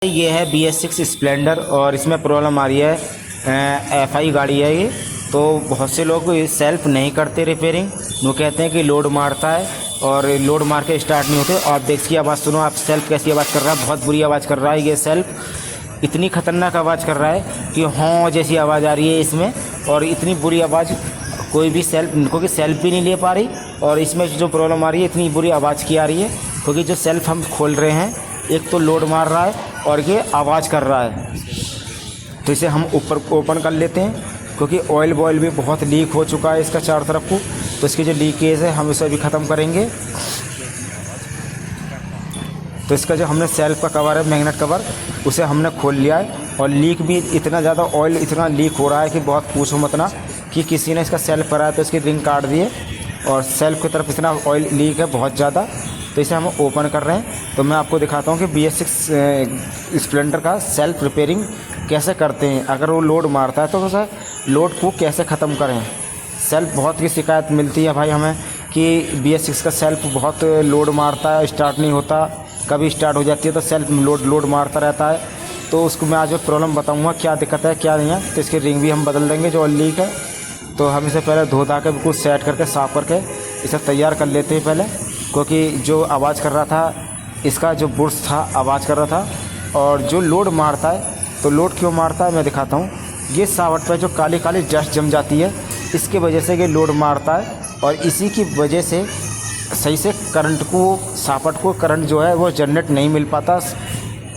ये है BS6 Splendor और इसमें प्रॉब्लम आ रही है। FI गाड़ी है ये, तो बहुत से लोग सेल्फ नहीं करते रिपेयरिंग। वो कहते हैं कि लोड मारता है और लोड मार के स्टार्ट नहीं होते। और आप इसकी आवाज़ सुनो, आप सेल्फ कैसी आवाज़ कर रहा है, बहुत बुरी आवाज़ कर रहा है ये सेल्फ। इतनी ख़तरनाक आवाज़ कर रहा है कि हाँ जैसी आवाज़ आ रही है इसमें, और इतनी बुरी आवाज़ कोई भी सेल्फ, क्योंकि सेल्फ भी नहीं ले पा रही। और इसमें जो प्रॉब्लम आ रही है इतनी बुरी आवाज़ की आ रही है, क्योंकि जो सेल्फ हम खोल रहे हैं एक तो लोड मार रहा है और ये आवाज़ कर रहा है। तो इसे हम ऊपर ओपन कर लेते हैं, क्योंकि ऑयल बॉयल भी बहुत लीक हो चुका है इसका चारों तरफ को। तो इसकी जो लीकेज है हम इसे भी ख़त्म करेंगे। तो इसका जो हमने सेल्फ का कवर है, मैग्नेट कवर, उसे हमने खोल लिया है। और लीक भी इतना ज़्यादा, ऑयल इतना लीक हो रहा है कि बहुत पूछो मत ना, कि किसी ने इसका सेल्फ कराया तो इसकी रिंग काट दिए और सेल्फ की तरफ इतना ऑयल लीक है बहुत ज़्यादा। तो इसे हम ओपन कर रहे हैं। तो मैं आपको दिखाता हूँ कि BS6 स्प्लेंडर का सेल्फ रिपेयरिंग कैसे करते हैं। अगर वो लोड मारता है तो उसे लोड को कैसे ख़त्म करें। सेल्फ बहुत की शिकायत मिलती है भाई हमें कि BS6 का सेल्फ बहुत लोड मारता है, स्टार्ट नहीं होता, कभी स्टार्ट हो जाती है तो सेल्फ लोड मारता रहता है। तो उसको मैं आज प्रॉब्लम बताऊँगा क्या दिक्कत है क्या नहीं है। तो इसकी रिंग भी हम बदल देंगे जो ऑयल लीक है। तो हम इसे पहले धो धा के बिल्कुल सेट करके साफ़ करके इसे तैयार कर लेते हैं पहले, क्योंकि जो आवाज़ कर रहा था इसका जो बुर्स था आवाज़ कर रहा था। और जो लोड मारता है, तो लोड क्यों मारता है मैं दिखाता हूँ। ये सावट पर जो काली काली डस्ट जम जाती है, इसके वजह से ये लोड मारता है। और इसी की वजह से सही से करंट को, सापट को करंट जो है वो जनरेट नहीं मिल पाता,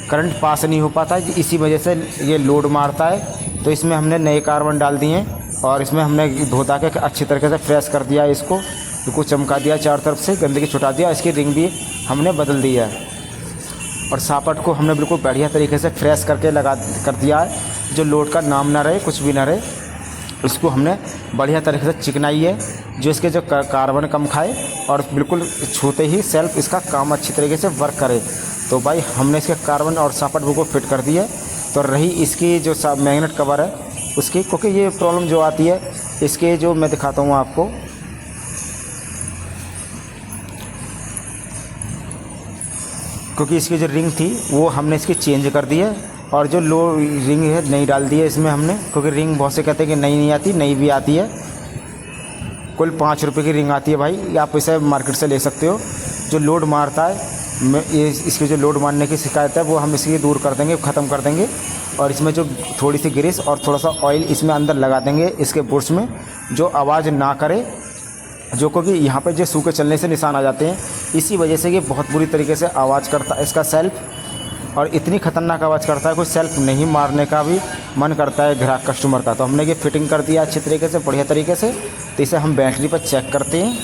करंट पास नहीं हो पाता, इसी वजह से ये लोड मारता है। तो इसमें हमने नए कार्बन डाल दिए और इसमें हमने धो धा के अच्छी तरीके से फ्रेश कर दिया, इसको बिल्कुल चमका दिया, चारों तरफ से गंदगी छुटा दिया। इसकी रिंग भी हमने बदल दी है और सापट को हमने बिल्कुल बढ़िया तरीके से फ्रेश करके कर दिया है। जो लोड का नाम ना रहे, कुछ भी ना रहे, इसको हमने बढ़िया तरीके से चिकनाई है, जो इसके जो कार्बन कम खाए और बिल्कुल छूते ही सेल्फ इसका काम अच्छी तरीके से वर्क करे। तो भाई हमने इसके कार्बन और सापट बिल्कुल फिट कर दी है। तो रही इसकी जो मैग्नेट कवर है उसकी, क्योंकि ये प्रॉब्लम जो आती है इसके, जो मैं दिखाता हूँ आपको, क्योंकि इसकी जो रिंग थी वो हमने इसकी चेंज कर दी है। और जो लो रिंग है नई डाल दी है इसमें हमने, क्योंकि रिंग बहुत से कहते हैं कि नई नहीं आती, नई भी आती है। कुल 5 रुपये की रिंग आती है भाई, आप इसे मार्केट से ले सकते हो। जो लोड मारता है, ये इसकी जो लोड मारने की शिकायत है वो हम इसकी दूर कर देंगे, ख़त्म कर देंगे। और इसमें जो थोड़ी सी ग्रीस और थोड़ा सा ऑयल इसमें अंदर लगा देंगे इसके बुर्स में, जो आवाज़ ना करे, जो क्योंकि यहाँ पे जो सूखे चलने से निशान आ जाते हैं, इसी वजह से ये बहुत बुरी तरीके से आवाज़ करता है इसका सेल्फ। और इतनी ख़तरनाक आवाज़ करता है, कोई सेल्फ नहीं मारने का भी मन करता है ग्राहक कस्टमर का। तो हमने ये फिटिंग कर दिया अच्छी तरीके से, बढ़िया तरीके से। तो इसे हम बैटरी पर चेक करते हैं।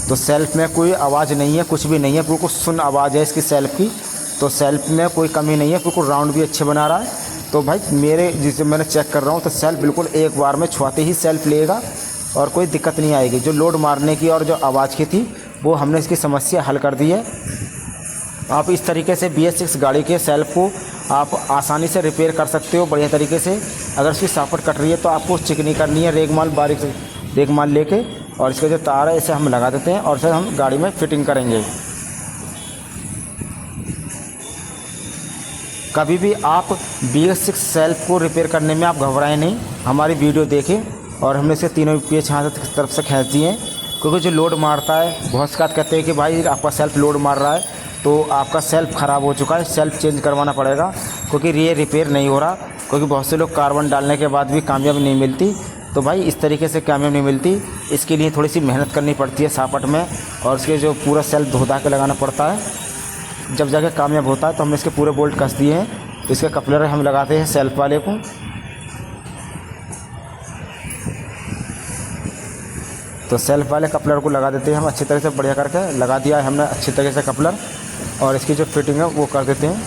तो सेल्फ में कोई आवाज़ नहीं है, कुछ भी नहीं है, बिल्कुल सुन आवाज़ है इसकी सेल्फ की। तो सेल्फ में कोई कमी नहीं है, बिल्कुल राउंड भी अच्छे बना रहा है। तो भाई मेरे जिसे मैंने चेक कर रहा हूँ, तो सेल्फ बिल्कुल एक बार में छुआते ही सेल्फ लेगा और कोई दिक्कत नहीं आएगी। जो लोड मारने की और जो आवाज़ की थी वो हमने इसकी समस्या हल कर दी है। आप इस तरीके से BS6 गाड़ी के सेल्फ को आप आसानी से रिपेयर कर सकते हो बढ़िया तरीके से। अगर इसकी सापट कट रही है तो आपको चिकनी करनी है, रेगमाल बारीक से रेगमाल लेके, और इसका जो तार है इसे हम लगा देते हैं और इसे हम गाड़ी में फिटिंग करेंगे। कभी भी आप BS6 सेल्फ को रिपेयर करने में आप घबराएं नहीं, हमारी वीडियो देखें। और हमने इसे तीनों पेच हाथ की तरफ से खींच दिए हैं, क्योंकि जो लोड मारता है, बहुत शिकायत कहते हैं कि भाई आपका सेल्फ लोड मार रहा है, तो आपका सेल्फ ख़राब हो चुका है, सेल्फ चेंज करवाना पड़ेगा, क्योंकि ये रिपेयर नहीं हो रहा। क्योंकि बहुत से लोग कार्बन डालने के बाद भी कामयाब नहीं मिलती। तो भाई इस तरीके से कामयाब नहीं मिलती, इसके लिए थोड़ी सी मेहनत करनी पड़ती है सापट में, और इसके जो पूरा सेल्फ धो धा के लगाना पड़ता है। जब जाके कामयाब होता है तो हमने इसके पूरे बोल्ट कस दिए हैं। तो इसके कपलर हम लगाते हैं सेल्फ वाले को। तो सेल्फ वाले कपलर को लगा देते हैं हम अच्छी तरह से, बढ़िया करके लगा दिया है हमने अच्छी तरह से कपलर। और इसकी जो फिटिंग है वो कर देते हैं।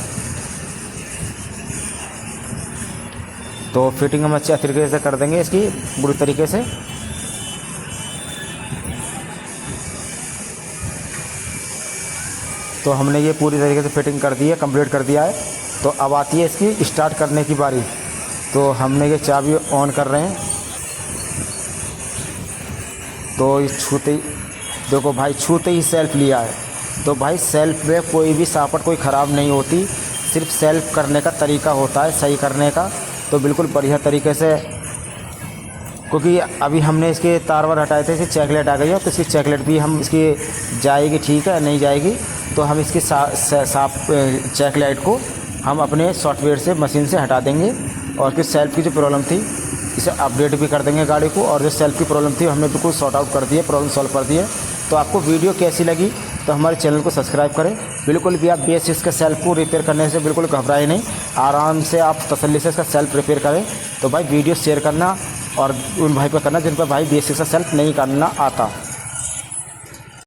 तो फिटिंग हम अच्छे तरीके से कर देंगे इसकी बुरी तरीके से। तो हमने ये पूरी तरीके से फिटिंग कर दी है, कंप्लीट कर दिया है। तो अब आती है इसकी स्टार्ट करने की बारी। तो हमने ये चाबी ऑन कर रहे हैं। तो छूते ही देखो भाई, छूते ही सेल्फ लिया है। तो भाई सेल्फ में कोई भी सापट कोई ख़राब नहीं होती, सिर्फ सेल्फ करने का तरीका होता है सही करने का। तो बिल्कुल बढ़िया तरीके से, क्योंकि अभी हमने इसके तार वार हटाए थे, इसकी चेकलेट आ गई है, तो इसकी चेकलेट भी हम इसकी जाएगी, ठीक है, नहीं जाएगी तो हम इसकी साफ चेकलेट को हम अपने सॉफ्टवेयर से मशीन से हटा देंगे। और फिर सेल्फ की जो प्रॉब्लम थी इसे अपडेट भी कर देंगे गाड़ी को, और जो सेल्फ की प्रॉब्लम थी हमने बिल्कुल सॉर्ट आउट कर दिए, प्रॉब्लम सॉल्व कर दिए। तो आपको वीडियो कैसी लगी तो हमारे चैनल को सब्सक्राइब करें। बिल्कुल भी आप BS6 के सेल्फ को रिपेयर करने से बिल्कुल घबराए नहीं, आराम से आप तसल्ली से इसका सेल्फ रिपेयर करें। तो भाई वीडियो शेयर करना और उन भाई पर करना जिन पर भाई BS6 का सेल्फ नहीं करना आता।